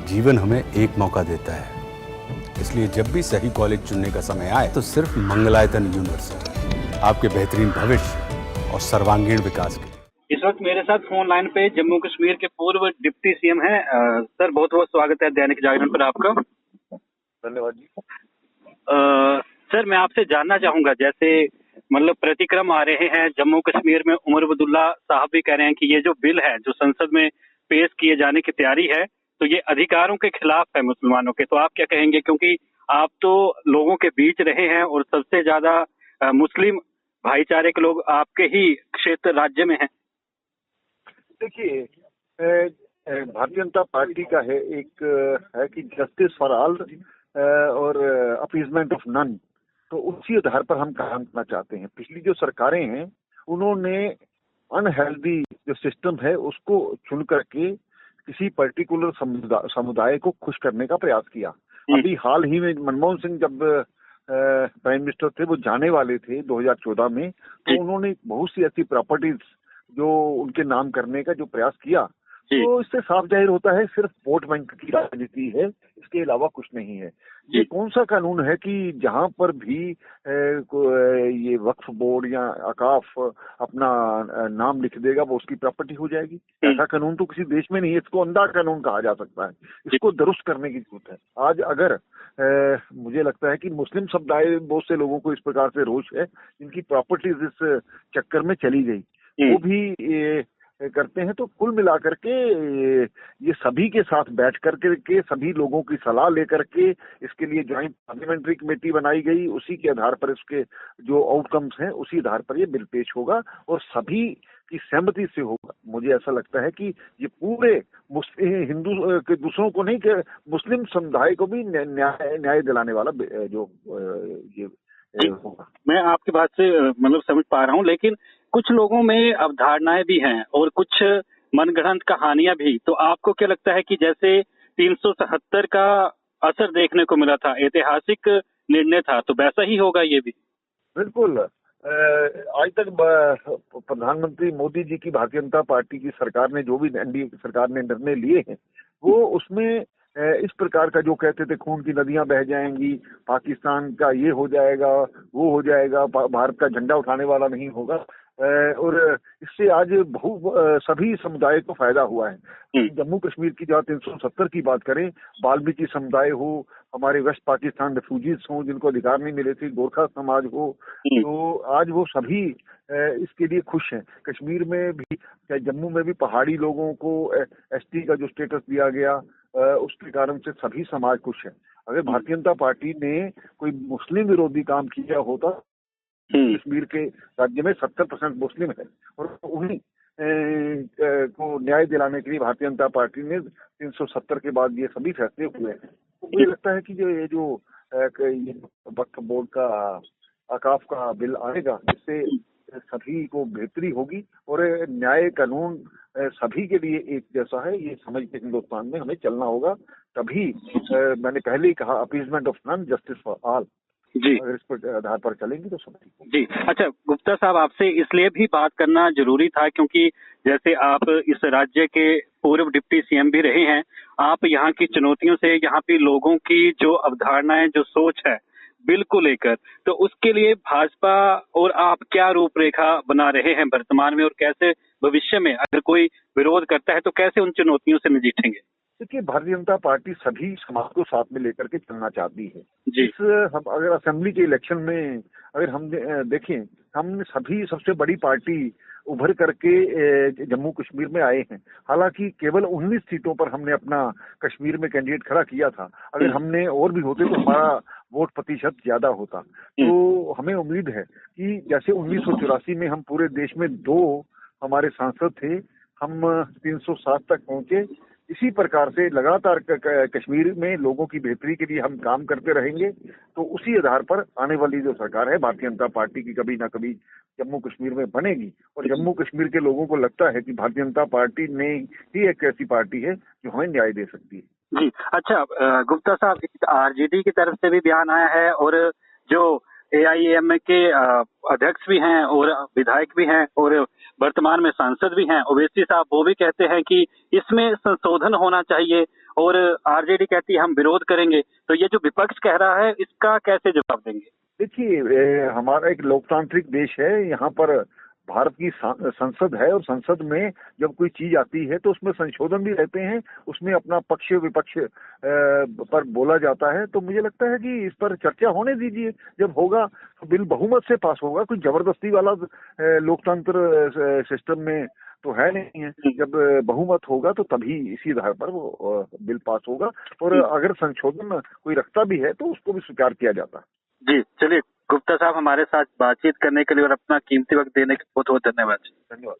जीवन हमें एक मौका देता है, इसलिए जब भी सही कॉलेज चुनने का समय आए तो सिर्फ मंगलायतन यूनिवर्सिटी आपके बेहतरीन भविष्य और सर्वांगीण विकास के लिए। इस वक्त मेरे साथ फोन लाइन पे जम्मू कश्मीर के पूर्व डिप्टी सीएम हैं। सर, बहुत बहुत स्वागत है दैनिक जागरण पर आपका। धन्यवाद जी। सर, मैं आपसे जानना चाहूंगा, जैसे मतलब प्रतिक्रम आ रहे हैं जम्मू कश्मीर में, उमर अब्दुल्ला साहब भी कह रहे हैं कि ये जो बिल है जो संसद में पेश किए जाने की तैयारी है तो ये अधिकारों के खिलाफ है मुसलमानों के। तो आप क्या कहेंगे, क्योंकि आप तो लोगों के बीच रहे हैं और सबसे ज्यादा मुस्लिम भाईचारे के लोग आपके ही क्षेत्र राज्य में हैं। देखिए, भारतीय जनता पार्टी का है एक है कि जस्टिस फॉर ऑल और अपीजमेंट ऑफ नन, तो उसी आधार पर हम काम करना चाहते हैं। पिछली जो सरकारें हैं उन्होंने अनहेल्दी जो सिस्टम है उसको चुन करके किसी पर्टिकुलर समुदाय को खुश करने का प्रयास किया। अभी हाल ही में मनमोहन सिंह जब प्राइम मिनिस्टर थे, वो जाने वाले थे 2014 में, तो उन्होंने बहुत सी ऐसी प्रॉपर्टीज जो उनके नाम करने का जो प्रयास किया, तो इससे साफ जाहिर होता है सिर्फ वोट बैंक की राजनीति है, इसके अलावा कुछ नहीं है। ये कौन सा कानून है कि जहां पर भी ये वक्फ बोर्ड या अकाफ अपना नाम लिख देगा वो उसकी प्रॉपर्टी हो जाएगी? ऐसा कानून तो किसी देश में नहीं है। इसको अंधा कानून कहा जा सकता है। इसको दुरुस्त करने की जरूरत है। आज अगर मुझे लगता है कि मुस्लिम समुदाय बहुत से लोगों को इस प्रकार से रोष है जिनकी प्रॉपर्टीज इस चक्कर में चली गई, वो भी करते हैं। तो कुल मिलाकर के ये सभी के साथ बैठ करके सभी लोगों की सलाह लेकर के इसके लिए ज्वाइंट पार्लियामेंट्री कमेटी बनाई गई, उसी के आधार पर इसके जो आउटकम्स हैं उसी आधार पर ये बिल पेश होगा और सभी की सहमति से होगा। मुझे ऐसा लगता है कि ये पूरे हिंदू के दूसरों को नहीं कि मुस्लिम समुदाय को भी न्याय दिलाने वाला जो ये होगा। मैं आपकी बात से मतलब समझ पा रहा हूँ, लेकिन कुछ लोगों में अवधारणाएं भी हैं और कुछ मनगढ़ंत कहानियां भी। तो आपको क्या लगता है कि जैसे 377 का असर देखने को मिला था, ऐतिहासिक निर्णय था, तो वैसा ही होगा ये भी? बिल्कुल। आज तक प्रधानमंत्री मोदी जी की भारतीय जनता पार्टी की सरकार ने जो भी एनडीए की सरकार ने निर्णय लिए हैं, वो उसमें इस प्रकार का जो कहते थे खून की नदियां बह जाएंगी, पाकिस्तान का ये हो जाएगा, वो हो जाएगा, भारत का झंडा उठाने वाला नहीं होगा, और इससे आज सभी समुदाय को फायदा हुआ है। जम्मू कश्मीर की जहाँ 370 की बात करें, वाल्मीकि समुदाय हो, हमारे वेस्ट पाकिस्तान रिफ्यूजीज हो जिनको अधिकार नहीं मिले थे, गोरखा समाज हो, तो आज वो सभी इसके लिए खुश हैं। कश्मीर में भी, चाहे जम्मू में भी पहाड़ी लोगों को एसटी का जो स्टेटस दिया गया, उसके कारण से सभी समाज खुश है। अगर भारतीय जनता पार्टी ने कोई मुस्लिम विरोधी काम किया होता, कश्मीर के राज्य में 70% मुस्लिम है और उन्हीं को न्याय दिलाने के लिए भारतीय जनता पार्टी ने 370 के बाद ये सभी फैसले हुए हैं। तो मुझे लगता है कि ये वक्फ बोर्ड का अकाफ का बिल आएगा, जिससे सभी को बेहतरी होगी और न्याय कानून सभी के लिए एक जैसा है, ये समझ के हिंदुस्तान में हमें चलना होगा। तभी मैंने पहले ही कहा, appeasement of none, justice for all. जी, अगर इस पर आधार पर चलेंगे तो सब ठीक होगा। जी। अच्छा गुप्ता साहब, आपसे इसलिए भी बात करना जरूरी था क्योंकि जैसे आप इस राज्य के पूर्व डिप्टी सीएम भी रहे हैं, आप यहाँ की चुनौतियों से, यहाँ पे लोगों की जो अवधारणाएं, जो सोच है बिल को लेकर, तो उसके लिए भाजपा और आप क्या रूपरेखा बना रहे हैं वर्तमान में, और कैसे भविष्य में अगर कोई विरोध करता है तो कैसे उन चुनौतियों से नजिठेंगे? देखिए, भारतीय जनता पार्टी सभी समाज को साथ में लेकर के चलना चाहती है। हम अगर असेंबली के इलेक्शन में अगर हम देखें, हम सभी सबसे बड़ी पार्टी उभर करके जम्मू कश्मीर में आए हैं। हालांकि केवल 19 सीटों पर हमने अपना कश्मीर में कैंडिडेट खड़ा किया था। अगर हमने और भी होते तो हमारा वोट प्रतिशत ज्यादा होता। तो हमें उम्मीद है कि जैसे 1984 में हम पूरे देश में 2 हमारे सांसद थे, हम 307 तक पहुंचे। इसी प्रकार से लगातार कश्मीर में लोगों की बेहतरी के लिए हम काम करते रहेंगे। तो उसी आधार पर आने वाली जो सरकार है भारतीय जनता पार्टी की, कभी ना कभी जम्मू कश्मीर में बनेगी और जम्मू कश्मीर के लोगों को लगता है कि भारतीय जनता पार्टी ने ही एक ऐसी पार्टी है जो हमें न्याय दे सकती है। जी, अच्छा गुप्ता साहब, आरजेडी की तरफ से भी बयान आया है और जो एआईएम के अध्यक्ष भी हैं और विधायक भी हैं और वर्तमान में सांसद भी हैं, ओवैसी साहब, वो भी कहते हैं कि इसमें संशोधन होना चाहिए और आरजेडी कहती है हम विरोध करेंगे, तो ये जो विपक्ष कह रहा है इसका कैसे जवाब देंगे? देखिए, हमारा एक लोकतांत्रिक देश है। यहाँ पर भारत की संसद है और संसद में जब कोई चीज आती है तो उसमें संशोधन भी रहते हैं, उसमें अपना पक्ष विपक्ष पर बोला जाता है। तो मुझे लगता है कि इस पर चर्चा होने दीजिए, जब होगा तो बिल बहुमत से पास होगा। कोई जबरदस्ती वाला लोकतंत्र सिस्टम में तो है नहीं है। जब बहुमत होगा तो तभी इसी आधार पर वो बिल पास होगा, और अगर संशोधन कोई रखता भी है तो उसको भी स्वीकार किया जाता है। जी, चलिए गुप्ता साहब, हमारे साथ बातचीत करने के लिए और अपना कीमती वक्त देने के लिए बहुत बहुत धन्यवाद। धन्यवाद।